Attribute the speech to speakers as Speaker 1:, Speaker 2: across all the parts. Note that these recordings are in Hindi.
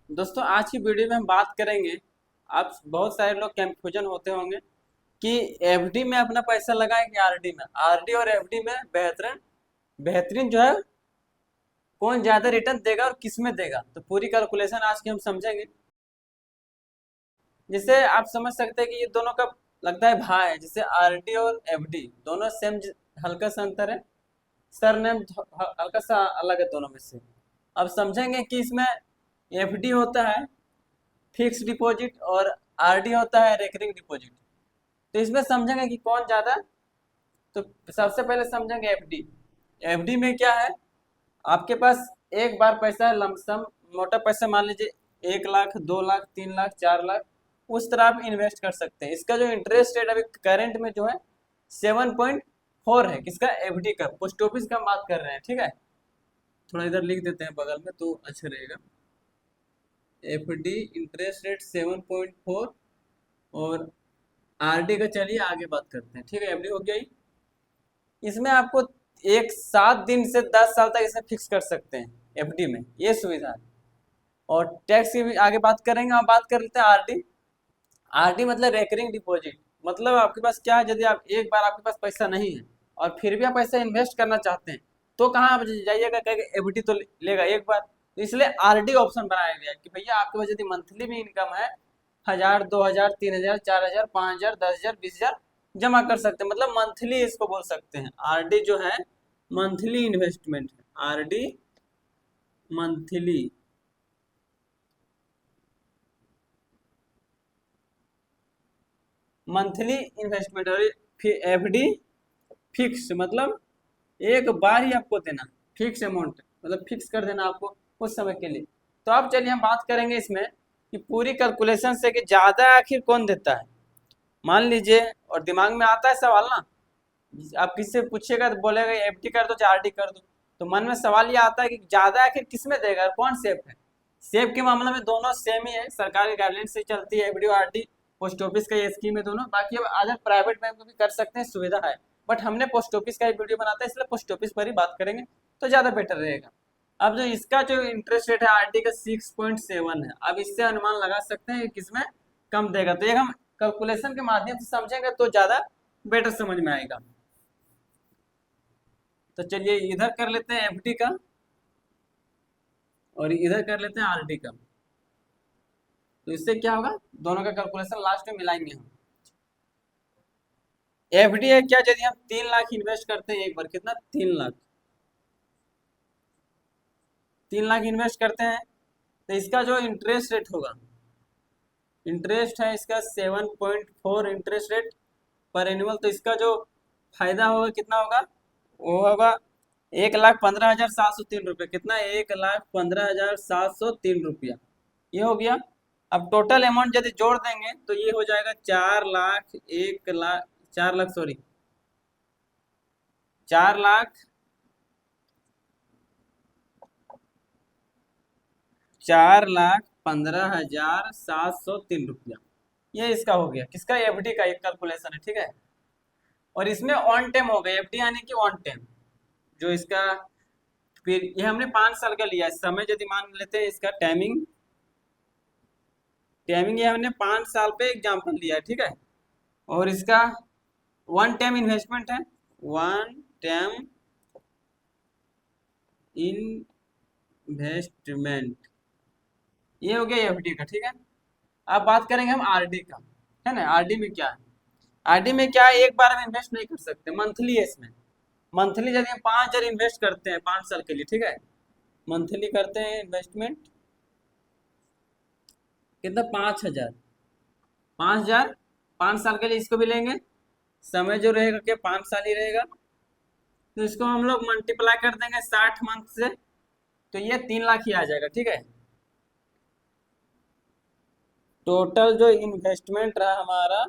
Speaker 1: दोस्तों आज की वीडियो में हम बात करेंगे। आप बहुत सारे लोग कंफ्यूजन होते होंगे कि एफडी में अपना पैसा लगाएं कि आरडी में। आरडी और एफडी में बेहतरीन बेहतरीन जो है कौन ज्यादा रिटर्न देगा और किस में देगा, तो पूरी कैलकुलेशन आज की हम समझेंगे। जिससे आप समझ सकते हैं कि ये दोनों का लगता है भाई है। जैसे आरडी और एफडी दोनों सेम, हल्का सा अंतर है, सरनेम हल्का सा अलग है दोनों में से। अब समझेंगे कि इसमें एफडी होता है फिक्स डिपॉजिट और आरडी होता है रेकरिंग डिपॉजिट। तो इसमें समझेंगे कि कौन ज्यादा। तो सबसे पहले समझेंगे एफडी। एफडी में क्या है, आपके पास एक बार पैसा लमसम मोटा पैसा मान लीजिए 1 लाख 2 लाख 3 लाख 4 लाख, उस तरह आप इन्वेस्ट कर सकते हैं। इसका जो इंटरेस्ट रेट अभी करंट में जो है 7.4 है। किसका? एफडी का। पोस्ट ऑफिस का हम बात कर रहे हैं, ठीक है। थोड़ा इधर लिख देते हैं बगल में तो अच्छा रहेगा। एफडी इंटरेस्ट रेट 7.4 और आरडी का चलिए आगे बात करते हैं, ठीक है। एफडी हो गया ही। इसमें आपको एक 7 दिन से 10 साल तक इसे फिक्स कर सकते हैं एफडी में, ये सुविधा है। और टैक्स की भी आगे बात करेंगे। हम बात कर लेते हैं आरडी। आरडी मतलब रेकरिंग डिपॉजिट। मतलब आपके पास क्या है, यदि आप एक बार आपके पास पैसा नहीं है और फिर भी आप पैसा इन्वेस्ट करना चाहते हैं तो कहाँ आप जाइएगा, कहेंगे एफडी तो लेगा एक बार। तो इसलिए आरडी ऑप्शन बनाया गया कि भैया आपके पास यदि मंथली भी इनकम है 1000 2000 3000 4000 5000 10,000 20,000 जमा कर सकते हैं। मतलब मंथली इसको बोल सकते हैं। आरडी जो है मंथली इन्वेस्टमेंट है। RD monthly monthly investment. और एफडी फिक्स मतलब एक बार ही आपको देना, फिक्स अमाउंट मतलब फिक्स कर देना आपको कुछ समय के लिए। तो अब चलिए हम बात करेंगे इसमें कि पूरी कैलकुलेशन से कि ज्यादा आखिर कौन देता है। मान लीजिए, और दिमाग में आता है सवाल ना, आप किससे पूछिएगा तो बोलेगा एफडी कर दो चाहे आरडी कर दो। तो मन में सवाल ये आता है कि ज्यादा आखिर किस में देगा, कौन सेफ है। सेफ के मामले में दोनों सेम ही है, सरकारी गाइडलाइन से चलती है एफडी और आरडी। पोस्ट ऑफिस का ये स्कीम है दोनों। बाकी अब अदर प्राइवेट बैंक में भी कर सकते हैं, सुविधा है। बट हमने पोस्ट ऑफिस का ही वीडियो बनाता है, इसलिए पोस्ट ऑफिस पर ही बात करेंगे तो ज्यादा बेटर रहेगा। अब जो इसका जो इंटरेस्ट रेट है आरडी का 6.7 है। अब इससे अनुमान लगा सकते हैं कि किसमें कम देगा। तो ये हम कैलकुलेशन के माध्यम से समझेंगे तो ज्यादा बेटर समझ में आएगा। तो चलिए इधर कर लेते हैं एफडी का और इधर कर लेते हैं आरडी का। तो इससे क्या होगा, दोनों का कैलकुलेशन लास्ट में मिलाएंगे हम। एफडी है क्या, यदि हम 3 लाख इन्वेस्ट करते हैं एक बार, कितना 3 लाख, 3 लाख इन्वेस्ट करते हैं तो इसका जो इंटरेस्ट रेट होगा, इंटरेस्ट है इसका 7.4 इंटरेस्ट रेट पर एनुअल। तो इसका जो फायदा होगा कितना होगा, वो होगा 1,15,703 रुपये। कितना? 1,15,703 रुपया। ये हो गया। अब टोटल अमाउंट यदि जोड़ देंगे तो ये हो जाएगा 4 लाख 1 लाख 4 लाख सॉरी 4 लाख 4,15,703 रुपया। ये इसका हो गया। किसका? एफडी का एक कैलकुलेशन है, ठीक है। और इसमें ऑन टाइम हो गया, एफडी यानी कि ऑन टाइम जो इसका। फिर ये हमने 5 साल का लिया है समय। यदि मान लेते हैं इसका टाइमिंग, टाइमिंग ये हमने 5 साल पे एग्जाम्पल लिया है, ठीक है। और इसका वन टाइम इन्वेस्टमेंट है, वन टाइम इन्वेस्टमेंट। ये हो गया एफडी का, ठीक है। अब बात करेंगे हम आरडी का, है ना। आरडी में क्या है, आरडी में क्या है, एक बार हम इन्वेस्ट नहीं कर सकते, मंथली है इसमें। मंथली यदि हम 5,000 इन्वेस्ट करते हैं 5 साल के लिए, ठीक है, मंथली करते हैं इन्वेस्टमेंट, कितना? 5,000। 5,000 5 साल के लिए इसको भी लेंगे। समय जो रहेगा क्या, 5 साल ही रहेगा। तो इसको हम लोग मल्टीप्लाई कर देंगे 60 मंथ से, तो ये 3 लाख ही आ जाएगा, ठीक है। टोटल जो इन्वेस्टमेंट रहा हमारा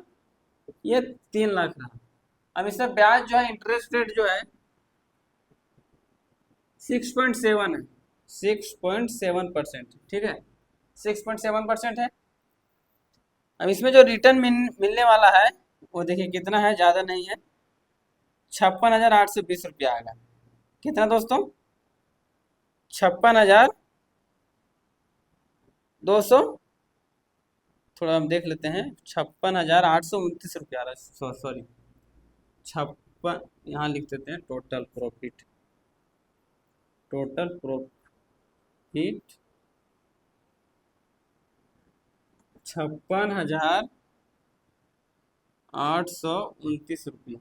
Speaker 1: ये 3 लाख रहा। अब इसमें ब्याज जो है, इंटरेस्ट रेट जो है 6.7 है, 6.7%, ठीक है। 6.7% है। अब इसमें जो रिटर्न मिलने वाला है वो देखिए कितना है, ज्यादा नहीं है, 56,820 रुपया आएगा। कितना दोस्तों? 56,000 200, थोड़ा हम देख लेते हैं, 56,829 रुपया आ रहा है, सॉरी 56, यहाँ लिख देते हैं टोटल प्रॉफिट, टोटल प्रॉफिट 56,829 रुपया।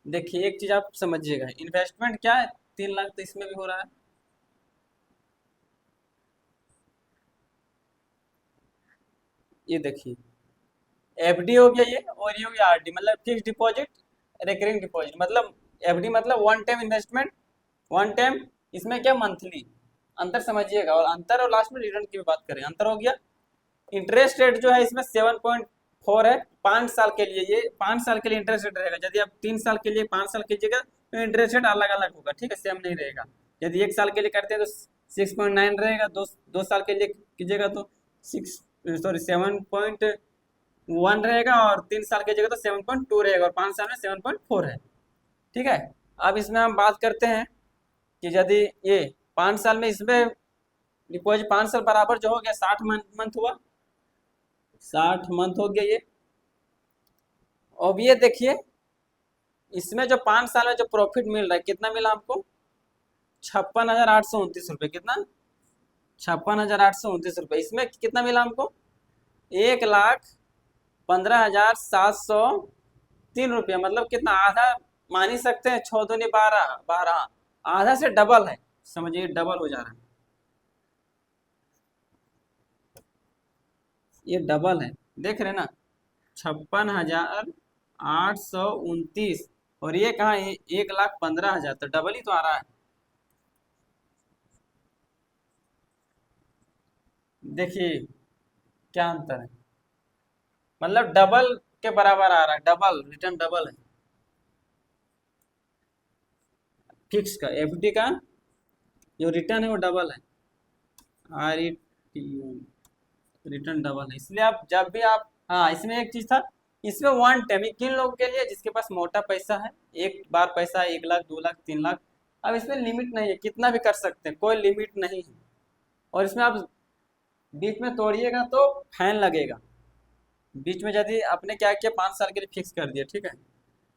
Speaker 1: देखिए एक चीज आप समझिएगा, इन्वेस्टमेंट क्या है, 3 लाख तो इसमें भी हो रहा है। ये देखिए एफडी हो गया ये, और ये हो गया आरडी, मतलब फिक्स डिपॉजिट, रिकरिंग डिपॉजिट, मतलब एफडी मतलब one time investment, one time, इसमें क्या मंथली, अंतर समझिएगा, और अंतर और लास्ट में रिटर्न की भी बात करें, अंतर हो गया। इंटरेस्ट रेट जो है इसमें 7.4 है, 5 साल के लिए, ये 5 साल के लिए इंटरेस्ट रेट रहेगा। यदि आप 3 साल के लिए 5 साल कीजिएगा तो इंटरेस्ट रेट अलग अलग होगा, ठीक है, सेम नहीं रहेगा। यदि 1 साल के लिए करते हैं तो 6.9 रहेगा, 2 साल के लिए कीजिएगा तो 7.1 रहेगा, और 3 साल की जगह तो 7.2 रहेगा, और 5 साल में 7.4 है, ठीक है। अब इसमें हम बात करते हैं कि यदि ये 5 साल में, इसमें डिपॉजिट 5 साल बराबर जो हो गया 60 मंथ हुआ, 60 मंथ हो गया ये। अब ये देखिए इसमें जो 5 साल में जो प्रॉफिट मिल रहा है कितना मिला आपको, 56,829 रुपये, कितना, 56,829 रुपये। इसमें कितना मिला हमको, 1,15,703 रुपया, मतलब कितना, आधा, मान ही सकते हैं, 6 दूनी 12, 12, आधा से डबल है, समझिए डबल हो जा रहा है, ये डबल है, देख रहे हैं ना, 56,829, और ये कहाँ है, 1,15,000, तो डबल ही तो आ रहा है। देखिए क्या अंतर है, मतलब डबल के बराबर आ रहा है, डबल रिटर्न डबल है फिक्स का, एफडी का जो रिटर्न है वो डबल है, R E T return double है। इसलिए आप जब भी आप, हाँ इसमें एक चीज था, इसमें वन टाइम, किन लोगों के लिए, जिसके पास मोटा पैसा है, एक बार पैसा 1 लाख 2 लाख 3 लाख, अब इसमें लिमिट नहीं है, कितना भी कर सकते हैं, कोई लिमिट नहीं है। और इसमें आप बीच में तोड़िएगा तो फाइन लगेगा, बीच में यदि आपने क्या किया 5 साल के लिए फिक्स कर दिया, ठीक है,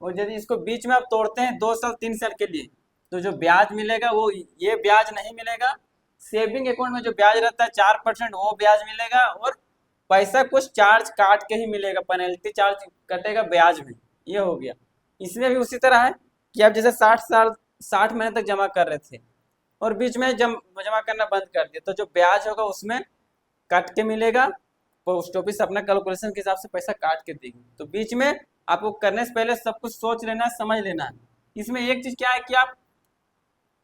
Speaker 1: और यदि इसको बीच में आप तोड़ते हैं 2 साल 3 साल के लिए, तो जो ब्याज मिलेगा वो ये ब्याज नहीं मिलेगा, सेविंग अकाउंट में जो ब्याज रहता है 4% वो ब्याज मिलेगा, और पैसा कुछ चार्ज काट के ही मिलेगा, पेनल्टी चार्ज कटेगा ब्याज में, ये हो गया। इसमें भी उसी तरह है कि आप जैसे 60 साल 60 महीने तक जमा कर रहे थे, और बीच में जमा करना बंद कर दिया, तो जो ब्याज होगा उसमें काट के मिलेगा, पोस्ट ऑफिस अपना कैलकुलेशन के हिसाब से पैसा काट के देगी, तो बीच में आपको करने से पहले सब कुछ सोच लेना है, समझ लेना है। इसमें एक चीज क्या है कि आप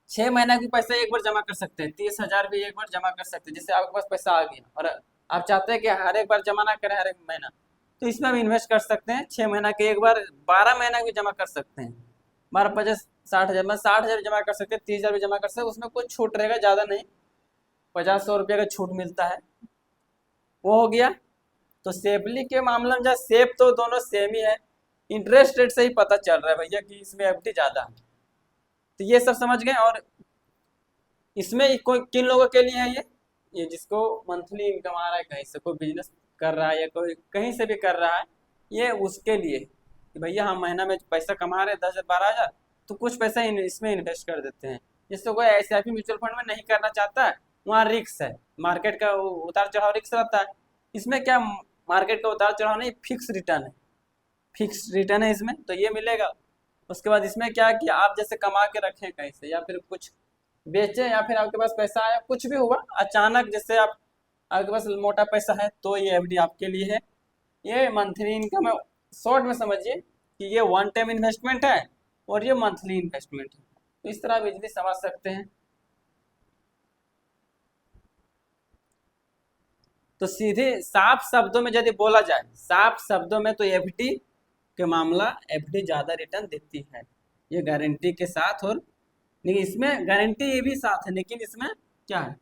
Speaker 1: 6 महीना की पैसा एक बार जमा कर सकते हैं, 30,000 भी एक बार जमा कर सकते हैं, जिससे आपके पास पैसा आ गया, और आप चाहते हैं कि हर एक बार जमा ना करें हर एक महीना, तो इसमें भी इन्वेस्ट कर सकते हैं, 6 महीना के एक बार, 12 महीना भी जमा कर सकते हैं, 12, 50, 60 हजार, मतलब 60 हजार जमा कर सकते हैं, 30,000 भी जमा कर सकते हैं, उसमें कुछ छूट रहेगा, ज्यादा नहीं, 50-100 रुपये का छूट मिलता है, वो हो गया। तो सेफली के मामले में, जहाँ सेफ तो दोनों सेम ही है, इंटरेस्ट रेट से ही पता चल रहा है भैया कि इसमें एफडी ज्यादा है, तो ये सब समझ गए। और इसमें कोई किन लोगों के लिए है ये जिसको मंथली इनकम आ रहा है, कहीं से कोई बिजनेस कर रहा है या कोई कहीं से भी कर रहा है, ये उसके लिए कि भैया हम महीना में पैसा कमा रहे हैं 10,000 12,000, तो कुछ पैसा इसमें इन्वेस्ट कर देते हैं, जिससे कोई एसआईपी म्यूचुअल फंड में नहीं करना चाहता है, वहाँ रिक्स है, मार्केट का उतार चढ़ाव रिक्स रहता है। इसमें क्या, मार्केट का उतार चढ़ाव नहीं, फिक्स रिटर्न है, फिक्स रिटर्न है इसमें, तो ये मिलेगा। उसके बाद इसमें क्या है कि आप जैसे कमा के रखें कहीं से, या फिर कुछ बेचे, या फिर आपके पास पैसा आया, कुछ भी हुआ अचानक, जैसे आप, आपके पास मोटा पैसा है, तो ये एफडी आपके लिए है। ये मंथली इनकम है, शॉर्ट में समझिए कि ये वन टाइम इन्वेस्टमेंट है, और ये मंथली इन्वेस्टमेंट है, तो इस तरह आप इजली समझ सकते हैं। तो सीधे साफ शब्दों में यदि बोला जाए, साफ शब्दों में, तो एफडी के मामला, एफडी ज्यादा रिटर्न देती है, ये गारंटी के साथ। और लेकिन इसमें गारंटी ये भी साथ है, लेकिन इसमें क्या है,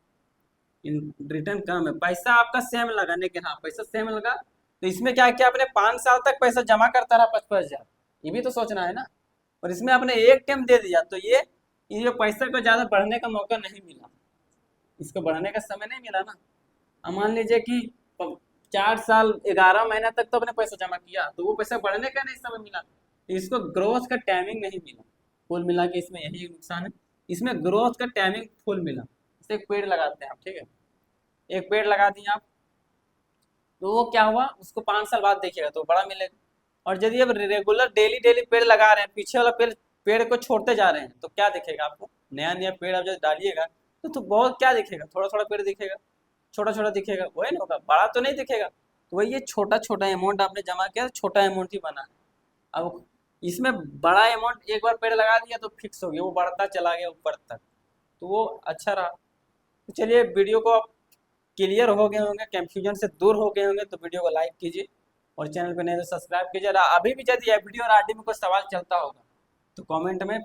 Speaker 1: रिटर्न कम है, पैसा आपका सेम लगा, लेकिन हाँ पैसा सेम लगा, तो इसमें क्या किया आपने, 5 साल तक पैसा जमा करता रहा 55,000, ये भी तो सोचना है ना, और इसमें आपने एक टाइम दे दिया, तो ये पैसा को ज्यादा बढ़ने का मौका नहीं मिला, इसको बढ़ने का समय नहीं मिला ना, अब मान लीजिए कि 4 साल 11 महीना तक तो अपने पैसा जमा किया, तो वो पैसा बढ़ने का नहीं समय मिला, इसको ग्रोथ का टाइमिंग नहीं मिला। कुल मिला के इसमें यही नुकसान है, इसमें ग्रोथ का टाइमिंग फुल मिला। जैसे एक पेड़ लगाते हैं आप, ठीक है, एक पेड़ लगा दिए आप, तो वो क्या हुआ, उसको 5 साल बाद देखिएगा तो बड़ा मिलेगा। और यदि अब रेगुलर डेली डेली पेड़ लगा रहे हैं, पीछे वाला पेड़ पेड़ को छोड़ते जा रहे हैं, तो क्या दिखेगा आपको, नया नया पेड़ आप जब डालिएगा तो बहुत क्या दिखेगा, थोड़ा थोड़ा पेड़ दिखेगा, छोटा छोटा दिखेगा, वही ना होगा, बड़ा तो नहीं दिखेगा। तो वही ये छोटा छोटा अमाउंट आपने जमा किया तो छोटा अमाउंट ही बना है। अब इसमें बड़ा अमाउंट एक बार पेड़ लगा दिया तो फिक्स हो गया, वो बढ़ता चला गया ऊपर तक, तो वो अच्छा रहा। तो चलिए वीडियो को आप क्लियर हो गए होंगे, कंफ्यूजन से दूर हो गए होंगे, तो वीडियो को लाइक कीजिए और चैनल पर नहीं तो सब्सक्राइब कीजिए। और अभी भी यदि एफडी और आरडी में कोई सवाल चलता होगा तो कमेंट में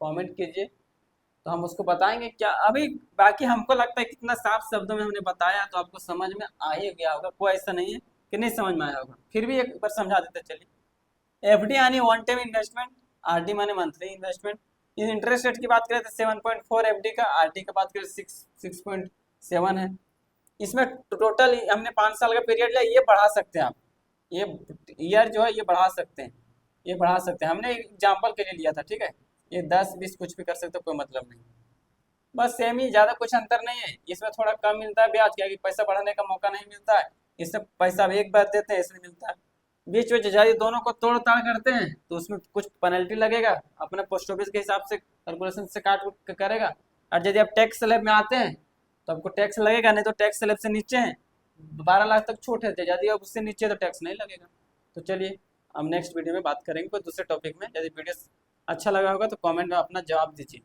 Speaker 1: कमेंट कीजिए, तो हम उसको बताएंगे क्या। अभी बाकी हमको लगता है कितना साफ शब्दों में हमने बताया तो आपको समझ में आ ही गया होगा, कोई ऐसा नहीं है कि नहीं समझ में आया होगा, फिर भी एक बार समझा देते चलिए। एफडी यानी वन टाइम इन्वेस्टमेंट, आरडी माने मंथली इन्वेस्टमेंट। इस इंटरेस्ट रेट की बात करें तो 7.4 एफडी का, आरडी का बात करें 6.7 है। इसमें टोटल हमने 5 साल का पीरियड लिया, ये बढ़ा सकते हैं आप, ये ईयर जो है ये बढ़ा सकते हैं, ये बढ़ा सकते हैं, हमने एग्जाम्पल के लिए लिया था, ठीक है। ये 10 20 कुछ भी कर सकते हो, कोई मतलब नहीं, बस सेम ही, ज़्यादा कुछ अंतर नहीं है। इसमें थोड़ा कम मिलता है ब्याज, क्या कि पैसा बढ़ाने का मौका नहीं मिलता है, इससे पैसा भी एक बार देते हैं इसलिए मिलता है। बीच में यदि दोनों को तोड़ ताड़ करते हैं तो उसमें कुछ पेनल्टी लगेगा, अपने पोस्ट ऑफिस के हिसाब से कैलकुलेशन से काट के करेगा। और यदि आप टैक्स स्लैब में आते हैं तो आपको टैक्स लगेगा, नहीं तो टैक्स स्लैब से नीचे है 12 लाख तक छूट है, यदि आप उससे नीचे तो टैक्स नहीं लगेगा। तो चलिए हम नेक्स्ट वीडियो में बात करेंगे कोई दूसरे टॉपिक में। यदि वीडियो अच्छा लगा होगा तो कमेंट में अपना जवाब दीजिए।